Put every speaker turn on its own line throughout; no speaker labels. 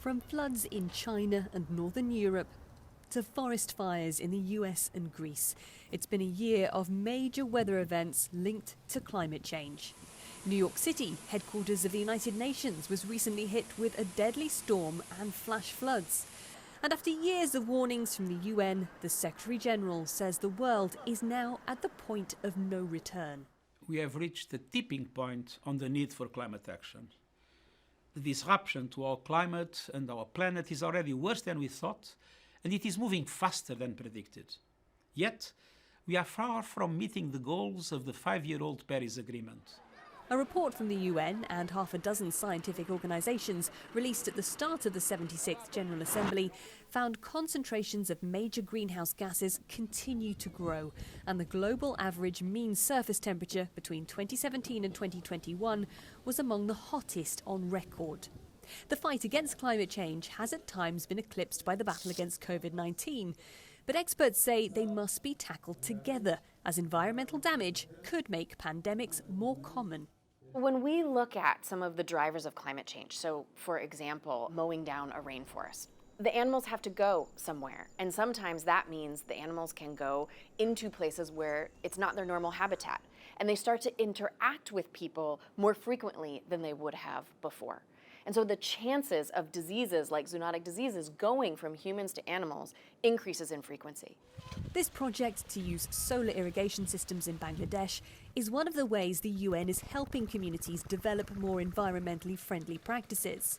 From floods in China and northern Europe to forest fires in the US and Greece, it's been a year of major weather events linked to climate change. New York City, headquarters of the United Nations, was recently hit with a deadly storm and flash floods. And after years of warnings from the UN, the Secretary General says the world is now at the point of no return.
We have reached the tipping point on the need for climate action. The disruption to our climate and our planet is already worse than we thought, and it is moving faster than predicted. Yet, we are far from meeting the goals of the 5-year-old Paris Agreement.
A report from the UN and half a dozen scientific organisations released at the start of the 76th General Assembly found concentrations of major greenhouse gases continue to grow, and the global average mean surface temperature between 2017 and 2021 was among the hottest on record. The fight against climate change has at times been eclipsed by the battle against COVID-19, but experts say they must be tackled together, as environmental damage could make pandemics more common.
When we look at some of the drivers of climate change, so for example, mowing down a rainforest, the animals have to go somewhere. And sometimes that means the animals can go into places where it's not their normal habitat. And they start to interact with people more frequently than they would have before. And so the chances of diseases like zoonotic diseases going from humans to animals increases in frequency.
This project to use solar irrigation systems in Bangladesh is one of the ways the UN is helping communities develop more environmentally friendly practices.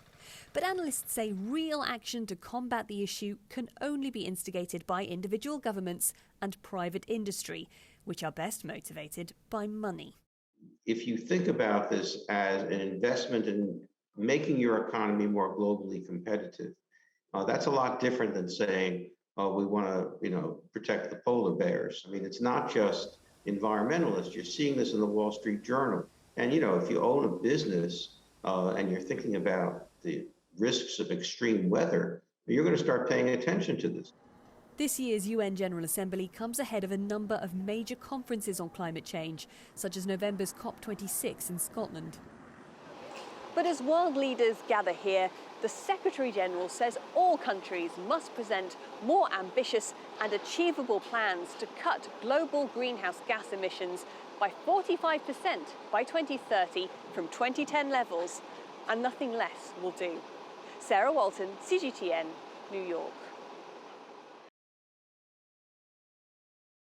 But analysts say real action to combat the issue can only be instigated by individual governments and private industry, which are best motivated by money.
If you think about this as an investment in making your economy more globally competitive, that's a lot different than saying, we want to, protect the polar bears. I mean, it's not just environmentalists. You're seeing this in the Wall Street Journal. And, if you own a business and you're thinking about the risks of extreme weather, you're going to start paying attention to this.
This year's UN General Assembly comes ahead of a number of major conferences on climate change, such as November's COP26 in Scotland. But as world leaders gather here, the Secretary General says all countries must present more ambitious and achievable plans to cut global greenhouse gas emissions by 45% by 2030 from 2010 levels, and nothing less will do. Sarah Walton, CGTN, New York.